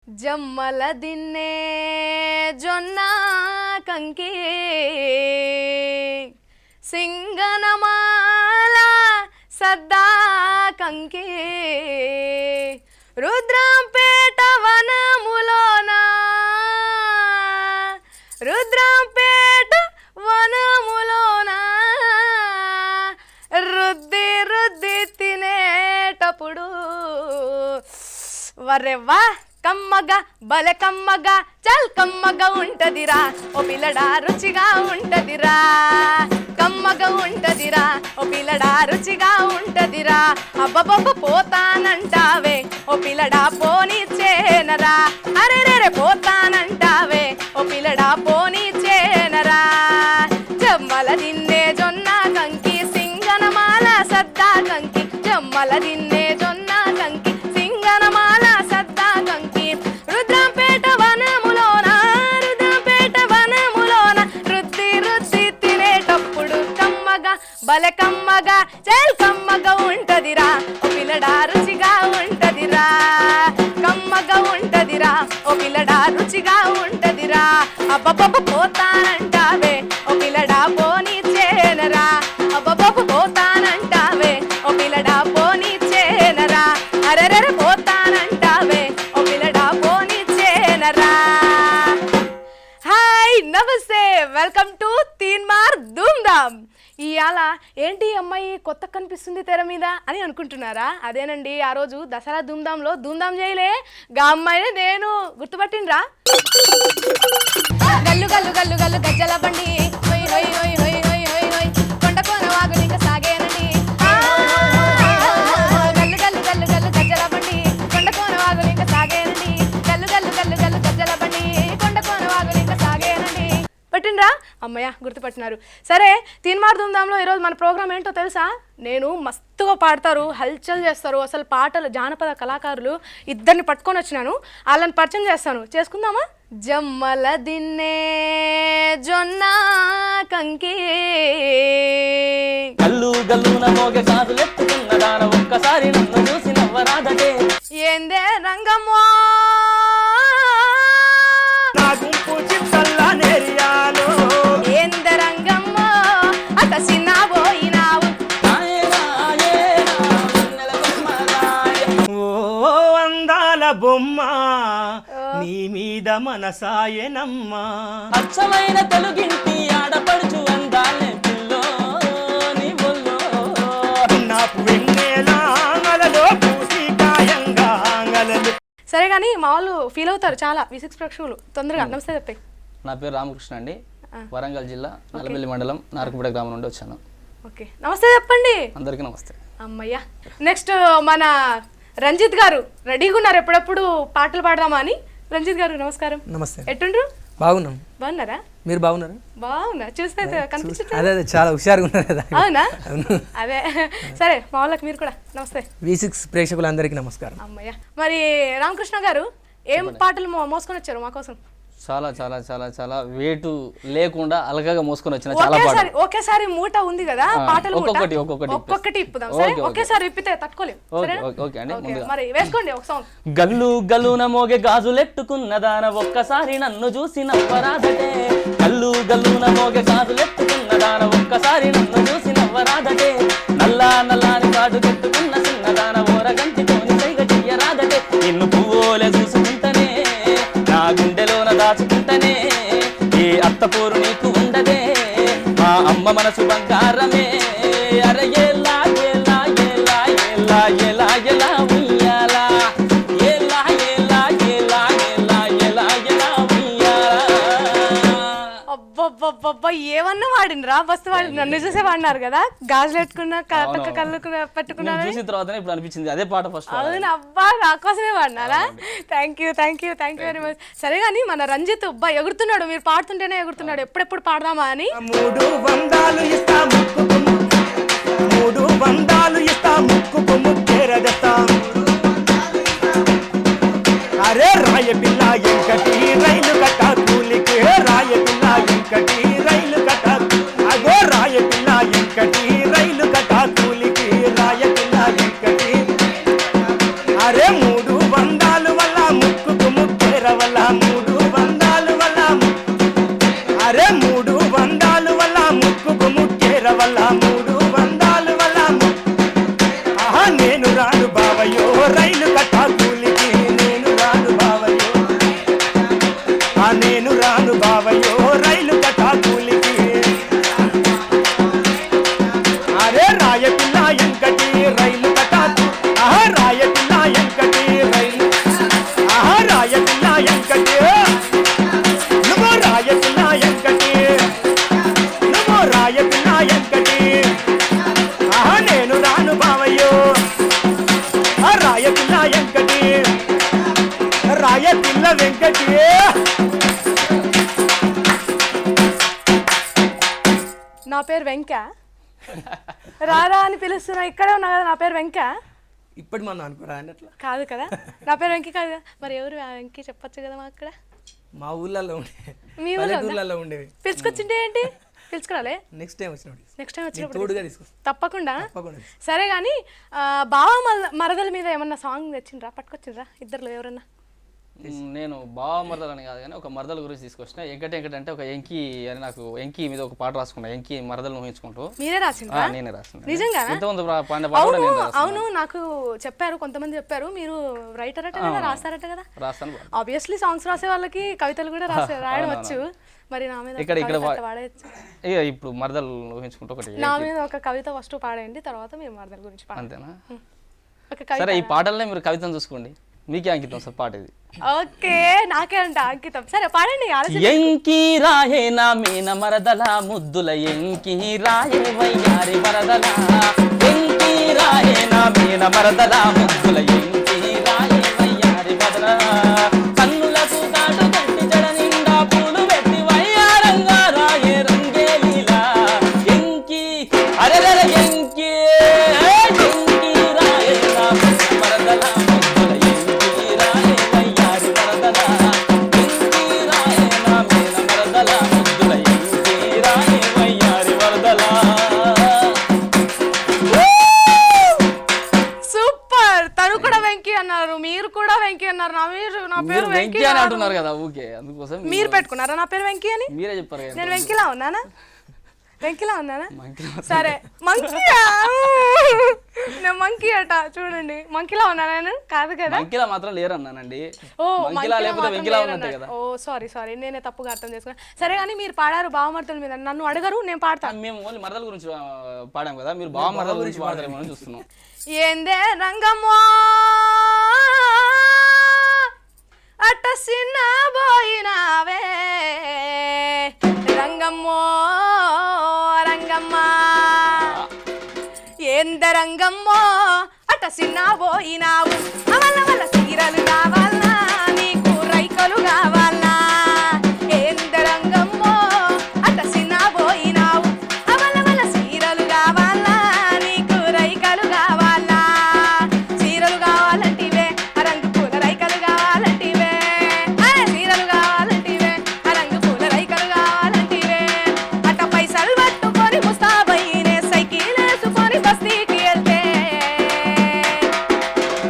జమ్మల దిన్నే జొన్న కంకి సింగనమాల సద్దా కంకి రుద్రంపేట వనములోన రుద్రంపేట వనములోన రుద్ది రుద్ది తినేటప్పుడు వర్రెవ్వా కమ్మగా బలె కమ్మగా చల్ కమ్మగా ఉంటదిరా ఓ పిల్లడా రుచిగా ఉంటదిరా కమ్మగా ఉంటదిరా ఓ పిల్లడా రుచిగా ఉంటదిరా అబ్బబ్బబ్బ పోతానంటావే ఓ పిల్లడా పోనిచ్చేనరా అరెరెరె పోతానంటావే ఓ పిల్లడా పోనిచ్చేనరా జమ్మల దిన్నే జొన్న కంకి సింగనమాల సద్దా కంకి జమ్మల దిన్నే జొన్న కంకి సింగనమాల సద్దా కంకి రుద్రంపేట వనములోన రుద్రంపేట వనములోన రుద్ది రుద్ది తినేటప్పుడు కమ్మగా బలె కమ్మగా చల్ కమ్మగా ఉంటదిరా ఓ పిల్లడా రుచిగా ఉంటదిరా కమ్మగా ఉంటదిరా ఓ పిల్లడా రుచిగా ఉంటదిరా అబ్బబ్బబ్బ పోతానంటావే ఓ పిల్లడా పోనిచ్చేనరా అబ్బబ్బబ్బ పోతానంటావే ఓ పిల్లడా పోనిచ్చేనరా అరెరెరె పోతానంటావే ఓ పిల్లడా పోనిచ్చేనరా. హాయ్ నమస్తే, వెల్కమ్ టు తీన్మార్ ధూమ్ధామ్. ఇవాళ ఏంటి అమ్మాయి కొత్త కనిపిస్తుంది తెర మీద అని అనుకుంటున్నారా? అదేనండి, ఆ రోజు దసరా ధూమ్ధాంలో ధూమ్ధాం చేయలే గా అమ్మాయిని నేను గుర్తుపట్టినరా. గల్లు గల్లు గల్లు గల్లు గజ్జల బండి హొయ్ హొయ్ హొయ్ హొయ్ హొయ్ హొయ్ హొయ్ కొండ కోన వాగులు ఇంకా సాగేనండి. గల్లు గల్లు గల్లు గల్లు గజ్జల బండి కొండ కోన వాగులు ఇంకా సాగేనండి. గల్లు గల్లు గల్లు గల్లు గజ్జల బండి కొండ కోన వాగులు ఇంకా సాగేనండి. పట్టినరా? అమ్మయ్య గుర్తుపట్టినారు. సరే, తీన్మార్ ధూమ్ధాంలో ఈరోజు మన ప్రోగ్రామ్ ఏంటో తెలుసా? నేను మస్తుగా పాడతారు, హల్చల్ చేస్తారు, అసలు పాటలు జానపద కళాకారులు ఇద్దరిని పట్టుకొని వచ్చినాను. వాళ్ళని పరిచయం చేస్తాను, చేసుకుందామా? జమ్మల దిన్నే జొన్న కంకి గల్లు గల్లున మోగే కాదులెత్తుకున్న దాన ఒక్కసారి నన్ను చూసి నవ్వరాదటే. ఏందే రంగమ్మో నా గుంపు చిత్తల్లా నేరియాలో ఏందే రంగమ్మో అత సిన్నబోయినావు. ఓ అందాల బొమ్మ నీ మీద మనసాయనమ్మా. అచ్చమైన తెలుగింటి ఆడపడుచు అందాలే పిల్లో నీ బొల్లో నాకు వెన్నెలాంగలలో పూసి కాయంగాంగలలు. సరే కానీ మా వాళ్ళు ఫీల్ అవుతారు చాలా, V6 ప్రేక్షకులు. తొందరగా నమస్తే చెప్పాయి. నా పేరు రామకృష్ణ అండి, వరంగల్ జిల్లా నల్లబెల్లి మండలం నారకపేట గ్రామం నుండి వచ్చాను. ఓకే, నమస్తే చెప్పండి. అందరికీ నమస్తే. అమ్మయ్య. నెక్స్ట్ మన రంజిత్ గారు రెడీగా ఉన్నారు ఎప్పుడెప్పుడు పాటలు పాడదామా అని. రంజిత్ గారు నమస్కారం. నమస్తే. ఎట్టుండ్రు? బాగున్నాం. బాగున్నారా? మీరు బాగున్నారా? బాగున్నా, చూస్తే కనిపించట్లేదు. అదే అదే చాలా హుషారుగా ఉన్నారు కదా. అవునా? అదే. సరే, మా వాళ్ళకి మీరు కూడా నమస్తే. V6 ప్రేక్షకులందరికీ నమస్కారం. అమ్మయ్య. మరి రామకృష్ణ గారు ఏం పాటలు మోసుకొని వచ్చారు మా కోసం? చాలా చాలా చాలా చాలా వెయిట్ లేకుండా అలగగా మోసుకొని వచ్చిన చాలా పాటలు. ఒకేసారి మూట ఉంది కదా పాటలు, ఒక్కొక్కటి ఇప్పుదాం. సరే, ఒకేసారి ఇప్పితే తట్టుకోలేము. ఓకే అండి, మరి వేసుకోండి ఒక సాంగ్. గల్లు గల్లున మోగే గాజులెట్టుకున్న దాన ఒక్కసారి నన్ను చూసి నవ్వరాదటే. గల్లు గల్లున మోగే గాజులెట్టుకున్న దాన ఒక్కసారి నన్ను చూసి నవ్వరాదటే. నల్లా నల్లాని కాదు పెట్టుకున్న చిన్నదాన ఓరగంటితోని సైగ చెయ్యరాదటే. నిన్ను పువ్వులే చూసుకుంటనే నా గుండెలోన దాచుకుంటనే ఏ అత్తపోరు నీకు ఉండదే. మా అమ్మ మనసు బంగారమే. అర ఎలా ఎలా ఎలా ఎలా ఎలా ఎలా ఉయ్యాలా ఎలా ఎలా ఎలా ఎలా ఎలా ఎలా ఉయ్యాలా. అబ్బబ్బబ్బబ్బా, ఏమన్నా వాడినరా? బస్తు వాడి నన్ను చూసే వాడినారు కదా, గాజులు పెట్టుకున్నా పక్క కళ్ళు పెట్టుకున్నా. చూసిన తర్వాత ఇప్పుడు అనిపించింది అదే పాట ఫస్ట్. అవును అబ్బా, నా కోసమే వాడినారా? Thank you very much. సరే కానీ మన రంజిత్ అబ్బా ఎగురుతున్నాడు, మీరు పాడుతుంటేనే ఎగురుతున్నాడు. ఎప్పుడెప్పుడు పాడదామా అని. 3 వందలు ఇస్తా ముక్కుకు మూడు వందలు ఇస్తా ముక్కుకు ముక్కేరదస్తా. అరే రాయ పిల్ల ఎంకటి రైలు కట్ట కూలికి రాయ పిల్ల ఎంకటి రైలు కట్ట. అగో రాయ పిల్ల ఎంకటి రైలు కట్ట కూలికి రాయ పిల్ల ఎంకటి. అరే 3 వందలు వల్ల ముక్కుకు ముక్కు వల్ల 300 వల్ల అరే 300 వల్ల ముక్కుకు ముక్కేర వల్ల 300 వల్ల ఆహా నేను రాను బావయ్యో రైలు కట్టా కూలికి నేను రాను బావయ్యో నేను రాను బావయ్యో రైలు కట్టా కూలికి అరే రాయపిల్ల ఎంకటి రైలు కట్టా ఆహా రాయపిల్ల ఎంకటి రైలు ఆహా రాయపిల్ల ఎంకటి నువ్వు రాయపిల్ల ఎంకటి నువ్వు రాయపిల్ల ఎంకటి ఆహా నేను రాను బావయ్యో ఆ రాయపిల్ల ఎంకటి రాయపిల్ల వెంకటి నా పేరు వెంక రారా అని పిలుస్తున్నా ఇక్కడే ఉన్నా కదా నా పేరు వెంక ఇప్పటి మనం అనుకోరా అన్నట్లా కాదు కదా నా పేరు వెంకి కాదు కదా మరి ఎవరు ఆ వెంకి చెప్పొచ్చు కదా మా అక్కడ మా ఊళ్ళల్లో ఉండే మీ ఊళ్ళో ఉందా? పల్లెటూర్లలో ఉండేవి పిలుచుకొచ్చింటే ఏంటి పిలుచుకురాలే నెక్స్ట్ టైం వచ్చినప్పుడు నెక్స్ట్ టైం నేను వచ్చినప్పుడు తోడుగా తీసుకొస్తా తప్పకుండా తప్పకుండా సరే కానీ బావ మరదల మీద ఏమన్నా సాంగ్ తెచ్చిండ్రా పట్టుకొచ్చిండ్రా ఇద్దరులో ఎవరన్నా నేను బావ మరదలు అని కాదు కానీ ఒక మరదల గురించి తీసుకొచ్చిన ఎంకటంటే ఒక ఎంకి అని నాకు ఎంకి మీద ఒక పాట రాసుకున్నా ఎంకి మరదలను ఊహించుకుంటూ మీరే రాసిండ్రా నేనే రాసిన నిజంగానా? ఇంతకుముందు పాడిన పాట కూడా అవును నేను రాసిన అవును నాకు చెప్పారు కొంతమంది చెప్పారు మీరు రైటర్ అట కదా రాస్తారట కదా రాస్తాను ఆబ్వియస్లీ సాంగ్స్ రాసే వాళ్ళకి కవితలు కూడా రాయడం వచ్చు మరి నా మీద ఒక ఇక్కడ కవిత అట్లా పాడేయచ్చు ఇక ఇప్పుడు మరదలు ఊహించుకుంటూ ఒకటి నా మీద ఒక కవిత ఫస్ట్ పాడేయండి తర్వాత మీరు మరదల గురించి పాడండి అంతేనా ఒక కవిత సరే ఈ పాటలనే మీరు కవితను చూసుకోండి మీకే అంకితం సార్ పాట ఇది ఓకే నాకే అంట అంకితం సరే పాడండి ఎంకి రాయే నా మీన మరదల ముద్దుల ఎంకి రాయే వయ్యారి మరదల ఎంకి రాయే నా మీన మరదల ముద్దుల ఎంకి రాయే వయ్యారి మరదల కన్నులకు కాటు కట్టి జడ నిండా పూలు పెట్టి వయ్యారంగా రాయే రంగేలీలా ఎంకి అరెరెర ఎంకి ఎంకి రాయే నా మీన మరదల ముద్దుల ఎంకి రాయే వయ్యారి మరదల ఎంకి రాయే నా మీన మరదల ముద్దుల ఎంకి రాయే వయ్యారి మరదల సూపర్ తను కూడా వెంకీ అన్నారు మీరు కూడా వెంకీ అన్నారు నా పేరు మీరు వెంకీ వెంకీ అని అంటున్నారు కదా ఊకే అందుకోసం మీరు పెట్టుకున్నారా నా పేరు వెంకీ అని మీరే చెప్పారు కదా నేను వెంకిలా ఉన్నానా వెంకిలా ఉన్నానా మంకిలా సరే మంకీయా నేను మంకీ అట చూడండి మంకీలా ఉన్నా నేను కాదు కదా మంకిలా మాత్రం లేరు అన్నానండి ఓ మంకిలా లేకపోతే వెంకిలా ఉన్నట్టే కదా ఓ సారీ నేనే తప్పుగా అర్థం చేసుకున్నా సరే కానీ మీరు పాడారు బావమర్తల మీద నన్ను అడగరు నేను పాడతాను మేము ఓన్లీ మరదల గురించి పాడాం కదా మీరు బావ మరదల గురించి పాడతారేమో అని చూస్తున్నాం ఏందే రంగమ్మో అట్ట సిన్న పోయినావే రంగమ్మో రంగమ్మ ఏంద రంగమ్మో అట్ట సిన్న పోయినావు అవల్ల వల్ల సీరలు కావాలనా నీకు రైకలు కావాలనా ఏంద రంగమ్మో అట్ట సిన్న పోయినావు అవల్ల వల్ల సీరలు కావాలనా నీకు రైకలు కావాలనా సీరలు కావాలంటివే రంగు పూల రైకలు కావాలంటివే సీరలు కావాలంటివే రంగు పూల రైకలు కావాలంటివే అట్ట పైసలు పట్టుకొని ముస్తాబయ్యనే సైకిల్ వేసుకొని బస్తీకి వెళ్తే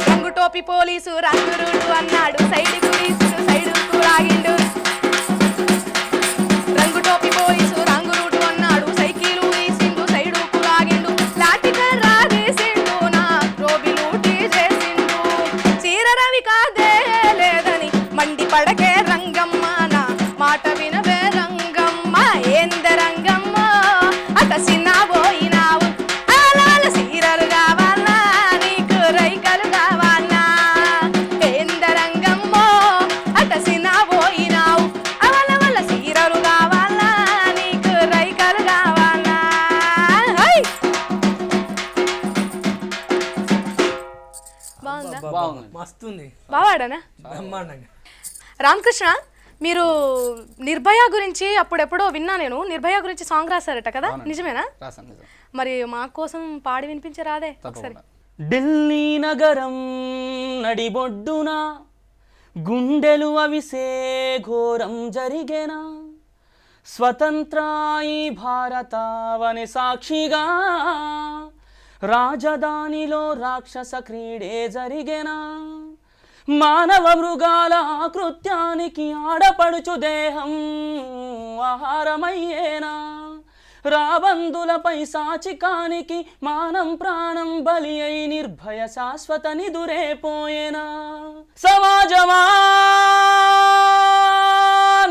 రంగు టోపీ పోలీసు రంగు రూటు అన్నాడు సైడుకు తీసుడు సైడుకు రాగిండు రంగు టోపీ పోలీసు రంగు రూటు అన్నాడు సైకిల్ తీసిండు సైడుకు రాగిండు లాటికర్ రాగేసిండు నా రోబి లూటీ చేసిండు చీర రవి కాదే లేదని మండి పడకే రంగమ్మ నా మాట వినవే రంగమ్మ ఏంద రంగమ్మ అట సిన్న పోయినావు అలాల సీరలు కావాలా నీకు రైకలు కావాలా ఏంద రంగమ్మ అట సిన్న పోయినావు అవల వల్ల సీరలు కావాలా నీకు రైకలు కావాలా హై బాగుందా బాగుంది మస్తుంది బావాడనా బ్రహ్మాండంగా రామకృష్ణ మీరు నిర్భయ గురించి అప్పుడెప్పుడో విన్నా నేను నిర్భయ గురించి సాంగ్ రాశారట కదా నిజమేనా రాసాను నిజం మరి మా కోసం పాడి వినిపించరాదే ఒకసారి తప్పకుండా ఢిల్లీ నగరం నడిబొడ్డున గుండెలు అవిసే ఘోరం జరిగేనా స్వతంత్ర ఈ భారతావని సాక్షిగా రాజధానిలో రాక్షస క్రీడే జరిగేనా మానవ మృగాల కృత్యానికి ఆడపడుచు దేహం ఆహారమయ్యేనా రాబందులపై సాచికానికి మానం ప్రాణం బలి అయి నిర్భయ శాశ్వత నిదురేపోయేనా సమాజమా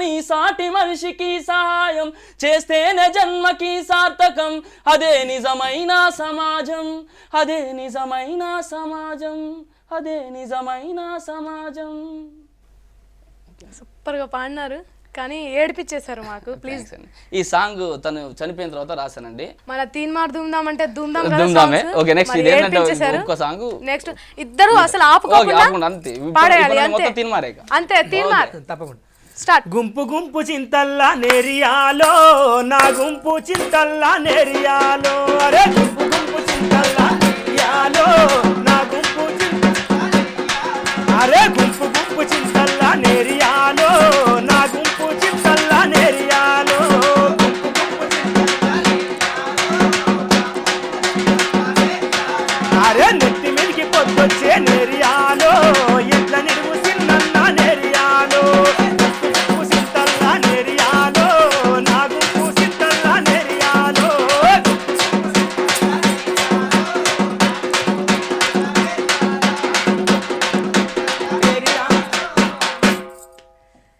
నీ సాటి మనిషికి సహాయం చేస్తేనే జన్మకి సార్థకం అదే నిజమైన సమాజం అదే నిజమైన సమాజం అదే నిజమైన సమాజం. సూపర్గా పాడినారు కానీ ఏడిపించేశారు మాకు. ప్లీజ్ ఈ సాంగ్ తను చనిపోయిన తర్వాత రాశానండి. మన తీన్మార్ ధూమ్ధామ్ అంటే ధూమ్ధామ్ కదా ధూమ్ధామే. songs. ఓకే, నెక్స్ట్ మరి ఇదేంటంటే ఏడిపించేశారు. ఇంకో సాంగ్. నెక్స్ట్ ఇద్దరు అసలు ఆపుకోకుండా అంతే పాడేయాలి అంతే. మొత్తం తీన్మారే ఇక. అంతే తీన్మార్ తప్పకుండా. స్టార్ట్. గుంపు గుంపు చింతల్లా నేరియాలో నా గుంపు చింతల్లా నేరియాలో అరే గుంపు గుంపు చింతల్లా నేరియాలో నా గుంపు అరే గుంపు గుంపు చింతల్లా నేరియాలో నా గుంపు చింతల్లా నేరియాలో అరే నెత్తి మిలికి పొద్దుచ్చే నేరియాలో ఎట్ల నిడుగు సిన్నన్నా నేరియాలో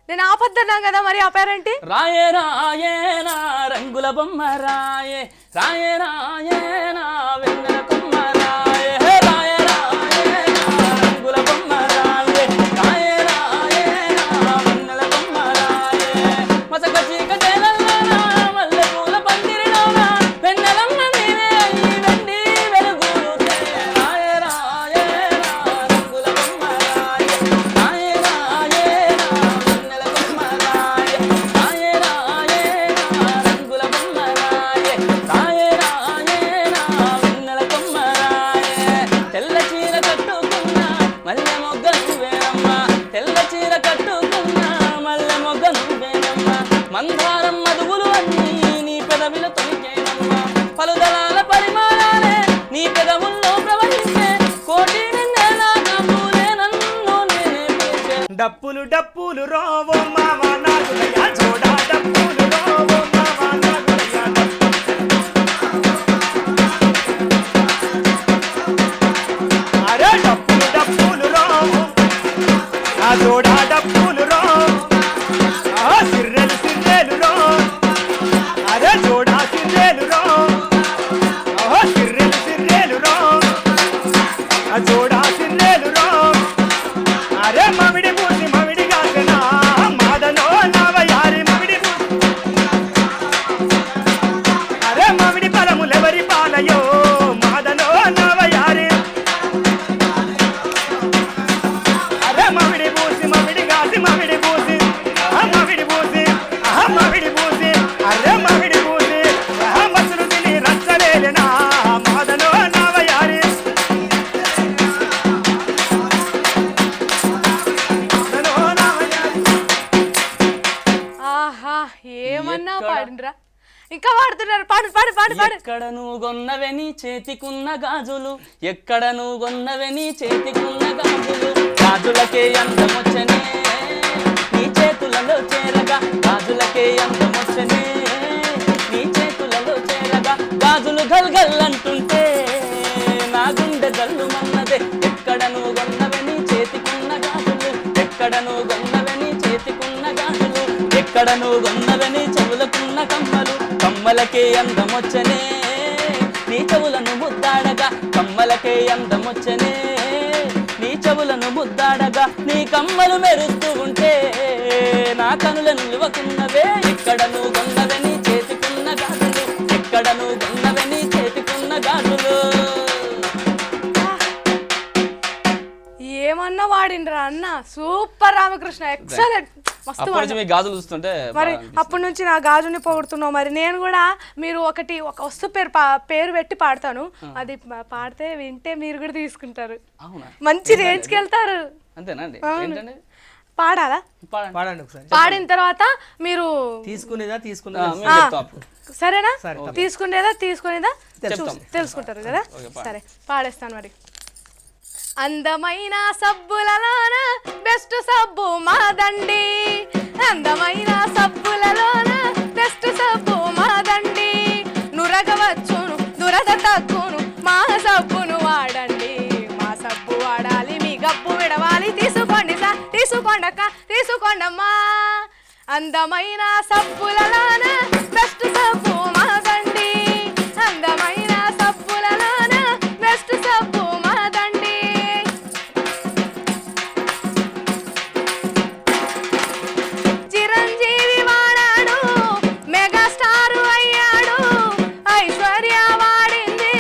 నేను ఆపద్దన్నా కదా మరి ఆపారేంటి? రాయే రాయేనా రంగుల బొమ్మ రాయే రాయే రాయేనా వెన్నెల కొమ్మ రాయే రాయే రాయేనా రంగుల బొమ్మ రాయే రాయే రాయేనా వెన్నెల కొమ్మ రాయే మసక చీకటేలల్లోనా మల్లె పూల పందిరిలోనా వెన్నెలమ్మ నీవే అయ్యి వెండి వెలుగుతే రాయే రాయేనా రంగుల బొమ్మ రాయే రాయే రాయేనా వెన్నెల కొమ్మ రాయే రాయే రాయేనా రంగుల బొమ్మ రాయే రాయే రాయేనా వెన్నెల కొమ్మ రాయే తెల్ల చీర కట్టుకున్న మల్లె మొగ్గ నువ్వేనమ్మ తెల్ల చీర కట్టుకున్న మల్లె మొగ్గ నువ్వేనమ్మ మందారం మధువులు అన్నీ నీ పెదవిల తొలికేనమ్మ పలుదలాల పరిమాణాలే నీ పెదవుల్లో ప్రవహించే కోటి నిన్నెల కబూలే నన్ను నేనే పిలిచే డప్పులు డప్పులు రోవో మామ నాగులయ్య జోడా డప్పులు రోవో మామ నాగులయ్య అరే డప్పులు డప్పులు రోవో ఆ జోడా డప్పులు రో ఆ సిర్రెలు సిర్రెలు రో అరే జోడా సిర్రెలు రో ఆ సిర్రెలు సిర్రెలు రో ఆ జోడా సిర్రెలు రో అరే మమిడి పూసి మమిడి కాకనా మాదలో నవయారి మమిడి అరే మమిడి పలములెవరి పాలయో మాదలో నవయారి అరే మమిడి పూసి మమిడి కాసి మమిడి పూసి మమిడి పూసి మమిడి పూసి అరే మమిడి పూసి మసులు తిని రచ్చలేనా మాదలో నవయారి ఆహా ఏమన్నా పాడిండ్రా. ఇంకా పాడుతున్నారు. పాడు పాడు పాడు పాడు. ఎక్కడ నువ్వు గొన్నవే నీ చేతికున్న గాజులు ఎక్కడ నువ్వు గొన్నవే నీ చేతికున్న గాజులు గాజులకే అందమొచ్చనే నీ చేతులలో చేరగా గాజులకే అందమొచ్చనే నీ చేతులలో చేరగా గాజులు గల్గల్లంటుంటే నా గుండె జల్లుమన్నదే ఎక్కడ నువ్వు గొన్నవే నీ చేతికున్న గాజులు ఎక్కడ నువ్వు గొన్నవే నీ చేతికున్న గాజులు ఎక్కడ నువ్వు గొన్నవే నీ చెవులకున్న కమ్మలు కమ్మలకే అందమొచ్చనే నీ చెవులను ముద్దాడగా కమ్మలకే అందమొచ్చనే నీ చెవులను ముద్దాడగా నీ కమ్మలు మెరుస్తూ ఉంటే నా కనుల నిలువకున్నవే ఎక్కడ నువ్వు గొన్నవే నీ చేతికున్న గాజులు ఎక్కడ నువ్వు గొన్నవే నీ చేతికున్న గాజులు. ఏమన్నా వాడిండ్రా అన్న. సూపర్ రామకృష్ణ, ఎక్సలెంట్, మస్తు అప్పటి నుంచి మీ గాజులు చూస్తుంటే మరి అప్పటి నుంచి నా గాజుని పొగుడుతున్నావు. మరి నేను కూడా మీరు ఒక వస్తువు పేరు పెట్టి పాడతాను, అది పాడితే వింటే మీరు కూడా తీసుకుంటారు, అవునా? మంచి రేంజ్కి వెళ్తారు. అంతేనండి. ఏంటండి? పాడాలా? పాడండి ఒకసారి. పాడిన తర్వాత మీరు తీసుకునేదా తీసుకునేదా మేము చెప్తాం అప్పుడు. సరేనా? సరే, తీసుకునేదా చెప్తాం. తెలుసుకుంటారు కదా. సరే పాడేస్తాను మరి. అందమైన సబ్బులలోన బెస్ట్ సబ్బు మాదండి, అందమైన సబ్బులలోన బెస్ట్ సబ్బు మాదండి, నురగవచ్చును దురద తగ్గును మా సబ్బును వాడండి, మా సబ్బు వాడాలి మీ గబ్బు విడవాలి, తీసుకోండి సార్ తీసుకోండక్క తీసుకోండమ్మా, అందమైన సబ్బులలోన బెస్ట్ సబ్బు మాదండి, అందమైన సబ్బులలోన బెస్ట్ సబ్బు మాదండి. చిరంజీవి వాడాడు మెగాస్టార్ అయ్యాడు, ఐశ్వర్య వాడింది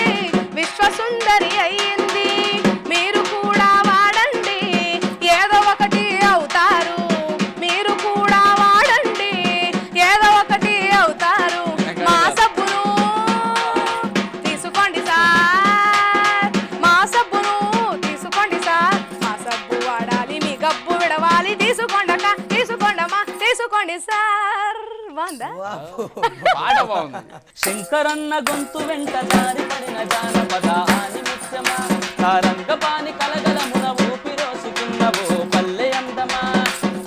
విశ్వసుందరి అయ్యింది, మీరు కూడా వాడండి ఏదో ఒకటి అవుతారు, మీరు కూడా వాడండి ఏదో ఒకటి అవుతారు, మా సబ్బును తీసుకోండి సార్, మా సబ్బును తీసుకోండి సార్, మా సబ్బు వాడాలి మీ గబ్బు విడవాలి, తీసుకోండక్క తీసుకోండమ్మా తీసుకోండి సార్. బాగుందా? పాట బాగుంది. శంకరన్న గొంతు వెంట జారి పడిన జానపద ఆనిముత్యమా, సారంగపాని కలగలమున ఊపిరోసుకున్నవో పల్లె అందమా,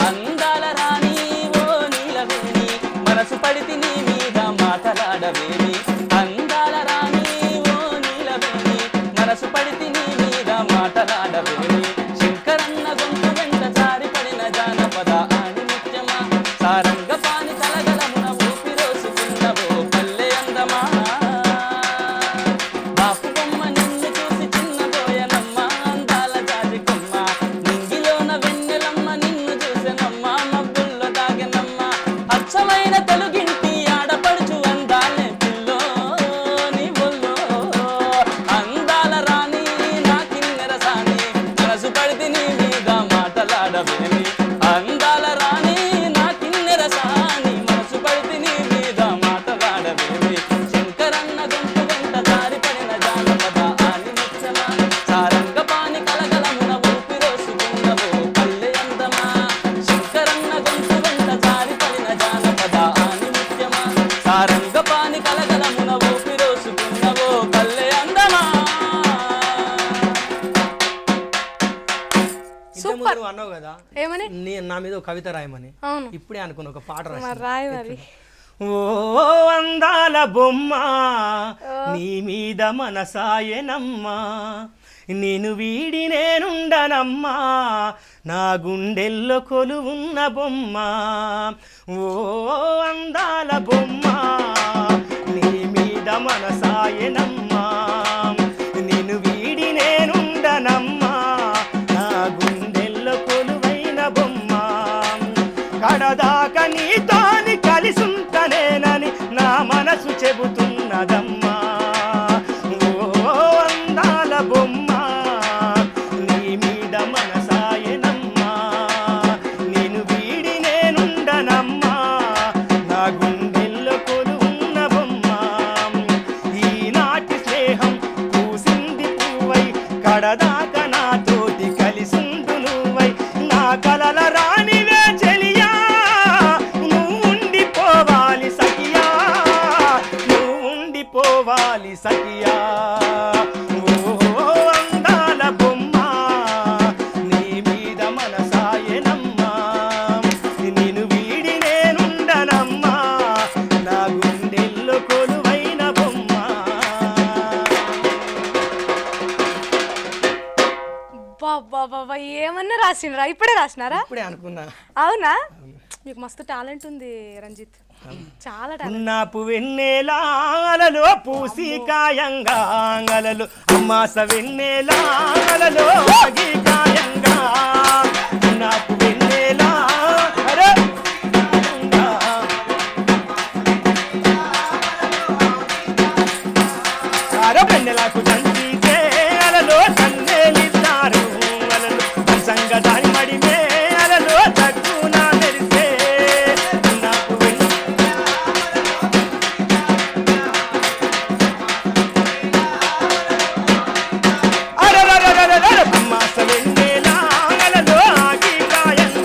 అందాల రాణి ఓ నీలవేణి మనసు పడితి నీ మీద మాటలాడవేమి, అందాల రాణి ఓ నీలవేణి మనసు పడితి నీ మీద మాటలాడవేమి, శంకరన్న గొంతు వెంట జారి పడిన జానపద ఆనిముత్యమా, సారంగపాని కలగలమున ఊపిరోసుకున్నవో పల్లె అందమా, బాపు బొమ్మ నిన్ను చూసి చిన్నబోయనమ్మ, అందాల జాతి కొమ్మ నింగిలోన వెన్నెలమ్మ నిన్ను చూసెనమ్మ, మబ్బుల్లో దాగెనమ్మ, అచ్చమైన తెలుగింటి ఆడపడుచు అందాలే పిల్లో నీ బొల్లో, అందాల రాణి నా కిన్నెర సాని మనసు పడితే నీ మీద మాటలాడవేమి, అందాల రాణి నా కిన్నెర సాని మనసు పడితే నీ మీద మాటలాడవేమి, శంకరన్న గొంతు వెంట దారి పడిన జానపద ఆనిముత్యమా, సారంగపాని కలగలమున ఊపిరోసుకున్నవో పల్లె అందమా, శంకరన్న గొంతు వెంట దారి పడిన జానపద ఆనిముత్యమా, సారంగపాని కలగలమున ఊపిరోసుకున్నవో పల్లె అందమా. ఇంతకుముందు నువ్వు అన్నావు కదా ఏమని? నా మీద ఒక కవిత రాయమని, అవును ఇప్పుడే అనుకున్న ఒక పాట రాసి. మరి రాయి మరి. ఓ అందాల బొమ్మ నీ మీద మనసాయనమ్మా, నేను వీడి నేనుండనమ్మా, నా గుండెల్లో కొలువున్న బొమ్మ, ఓ అందాల బొమ్మ నీ మీద మనసాయనమ్మా, నేను వీడి నేనుండనమ్మా, నా గుండెల్లో కొలువైన బొమ్మ, కడదాకా నీతోని కలిసుంటనేనని నా మనసు చెబుతున్నదమ్మా, ఓ అందాల బొమ్మ నీ మీద మనసాయనమ్మా, నేను వీడి నేనుండనమ్మా, నా గుండెల్లో కొలువున్న బొమ్మ, ఈనాటి స్నేహం పూసింది పువ్వై కడదాకా నాతోటి కలిసుండు నువ్వై, నా కలల రాణివే చెలియా, నువ్వు ఉండిపోవాలి సఖియా, నువ్వు ఉండిపోవాలి సఖియా, ఓ అందాల బొమ్మ నీ మీద మనసాయనమ్మా, నేను వీడి నేనుండనమ్మా, నా గుండెల్లో కొలువైన బొమ్మ. బాబా ఏమన్నా రాసినరా? ఇప్పుడే రాసినారా? ఇప్పుడే అనుకున్నా. అవునా? మీకు మస్తు టాలెంట్ ఉంది రంజిత్, చాలా టాలెంట్. ఉన్నాపు వెన్నెలాలలో పూసి కాయంగా అంగలలో, అమ్మాస వెన్నెలాలలో ఆగి కాయంగా, ఉన్నాపు వెన్నెలా అరే కాయంగా, అరే వెన్నెలకు దంచితే అలలో కన్నెలిస్తారు, అలలు సంగ దాని మడిమే అలలో తగ్గున మెరిసే, ఉన్నాపు అమ్మాస వెన్నెలా అలలో ఆగి కాయంగా,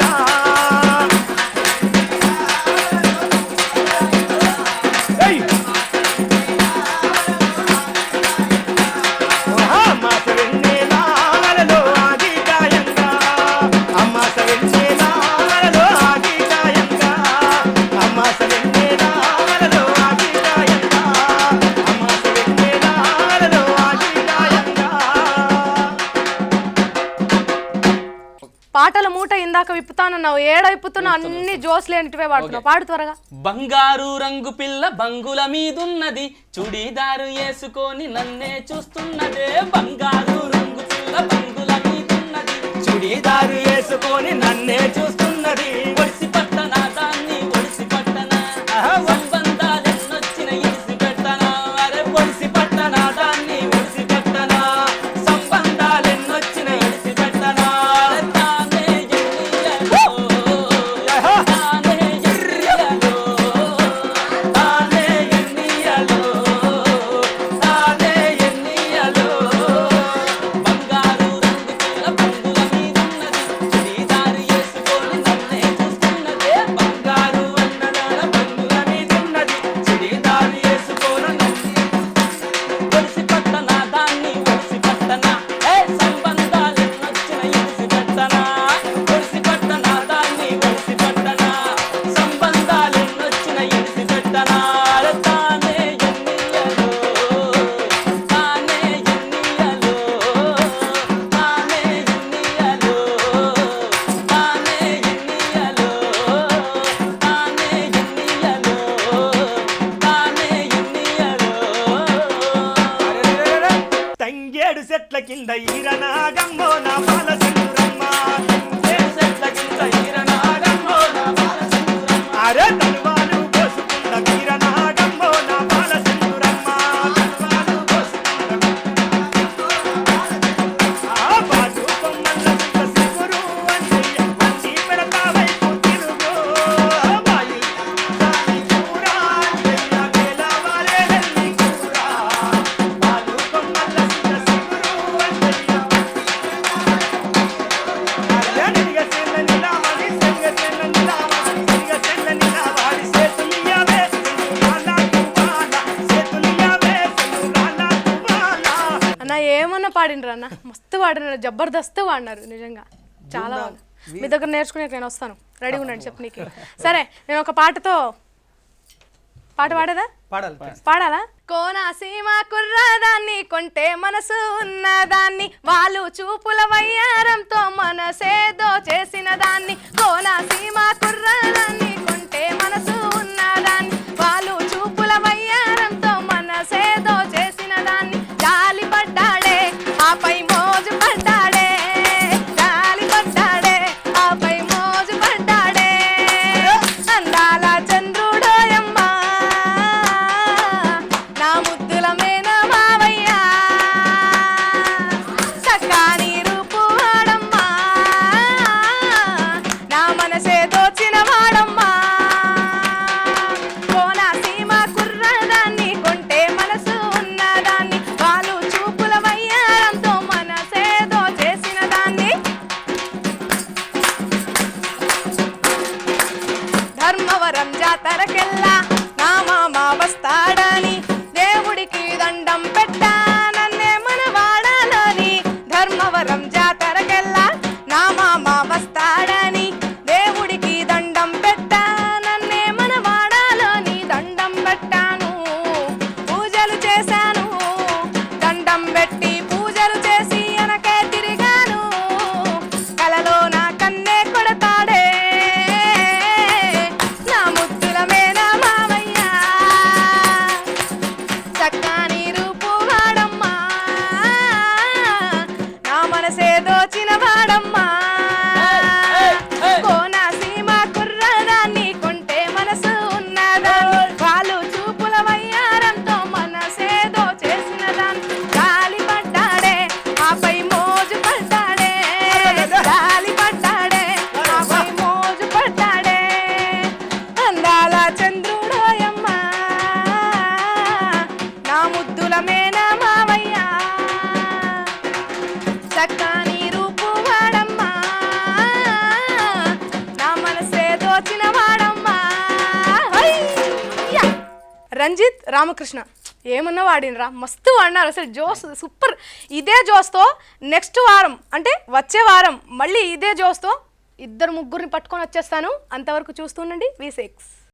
అన్నావు ఏడైపుతున్నావు అన్ని జోస్ లేనిటివే వాడుతున్నావు పాడు త్వరగా బంగారు రంగు పిల్ల బంగుల మీదున్నది చుడీదారు వేసుకొని నన్నే చూస్తున్నదే బంగారు రంగు పిల్ల బంగుల మీదున్నది చుడీదారు వేసుకొని నన్నే చూస్తున్నది ఒడిసి పట్టనా దాన్ని ఒడిసి పట్టనా సంబంధాలెన్నొచ్చిన ఇడిసి పెట్టనా అరే ఒడిసి పట్టనా దాన్ని ఒడిసి పట్టనా సంబంధాలెన్నొచ్చిన ఇడిసి పెట్టనా తానే ఎన్నియలో తానే ఎన్నియలో తానే ఎన్నియలో తానే ఎన్నియలో బంగారు రంగు పిల్ల బంగుల మీదున్నది చుడీదారు వేసుకొని నన్నే చూస్తున్నదే బంగారు అన్నదాన బంగుల మీదున్నది చుడీదారు వేసుకొని ఒడిసి పట్టనా దాన్ని ఒడిసి పట్టనా సంబంధాలెన్నొచ్చిన ఇడిసి పెట్టనా ఒడిసి పట్టనా దాన్ని ఒడిసి పట్టనా సంబంధాలెన్నొచ్చిన ఇడిసి పెట్టనా తానే ఎన్నియలో తానే ఎన్నియలో తానే ఎన్నియలో తానే ఎన్నియలో తానే ఎన్నియలో తానే ఎన్నియలో తంగేడు చెట్ల కింద ఈరనాగమ్మో నా బాల సింధురమ్మ చెట్ల కింద ఈరనాగమ్మో నా బాల సింధురమ్మ అరే తలువాలు పోసుకున్న ఈరనాగమ్మో నా బాల సింధురమ్మ తలువాలు పోసుకున్న ఆ బాలు కొమ్మల్ల చింత సిగురు అంజయ్య వంచి పెడతా వైపు తిరుగు బాయి దాని కూర అంజయ్య వేలవాలే వెళ్ళి కూర బాలు కొమ్మల్ల చింత సిగురు అంజయ్య అరే నిగ చెల్ల నిలావని సంగ చెల్ల నిలావని సంగ చెల్ల నిలావని సేతులియావే సంగురాలా తువాలా సేతులియావే సంగురాలా తువాలా అన్న ఏమన్నా పాడినరు అన్న మస్తు పాడినారు జబర్దస్త్ పాడినారు నిజంగా చాలా బాగుంది మీ దగ్గర నేర్చుకునే నేను వస్తాను రెడీగా ఉండండి చెప్పు నీకు సరే నేను ఒక పాటతో పాట పాడేదా పాడాలి పాడాలా కోనసీమ కుర్రదాన్ని కొంటే మనసు ఉన్నదాన్ని వాళ్ళు చూపుల వయ్యారంతో మనసేదో చేసిన దాన్ని కోనసీమ కుర్రదాన్ని కొంటే మనసు ఉన్నదాన్ని వాళ్ళు చూపుల వయ్యారంతో మనసేదో చేసిన దాన్ని గాలి పడ్డాడే ఆపై మోజు పడ్డాడే గాలి పడ్డాడే ఆపై మోజు పడ్డాడే అందాల చంద్రుడోయమ్మ నా ముద్దుల మేన మావయ్య చక్కాని రూపు వాడమ్మా నా మనసే దోచిన వాడమ్మా కోనసీమ కుర్రదాన్ని కొంటే మనసు ఉన్నదాన్ని వాళ్ళు చూపుల వయ్యారంతో మనసేదో చేసిన దాన్ని ధర్మవరం జాతరకెల్లా నా మామ వస్తాడని దేవుడికి దండం పెట్టా నన్నే మన వాడాలని ధర్మవరం జాతరకెల్లా నా మామ వస్తాడని దేవుడికి దండం పెట్టా నన్నే మన వాడాలని దండం పెట్టాను పూజలు చేశాను దండం పెట్టి పూజలు చేసి వెనకే తిరిగాను కలలో నా కన్నే కొడతాడే నా ముద్దుల మేన మావయ్య చక్కని రూపు వాడమ్మా నా మనసే దోచిన వాడమ్మా కోనసీమ కుర్రదాన్ని కొంటే మనసు ఉన్నదాన్ని వాళ్ళు చూపుల వయ్యారంతో మనసేదో చేసిన దాన్ని గాలి పడ్డాడే ఆపై మోజు పడ్డాడే గాలి పడ్డాడే ఆపై మోజు పడ్డాడే అందాల చంద్రుడోయమ్మ నా ముద్దుల మేన మావయ్య చక్కని రూపు వాడమ్మా నా మనసే దోచిన వాడమ్మా హయ్యా! రంజిత్ రామకృష్ణ ఏమన్నా వాడినరా మస్తు వాడినారు అసలు జోస్ సూపర్ ఇదే జోస్తో నెక్స్ట్ వారం అంటే వచ్చే వారం మళ్ళీ ఇదే జోస్తో ఇద్దరు ముగ్గురిని పట్టుకొని వచ్చేస్తాను అంతవరకు చూస్తుండండి V6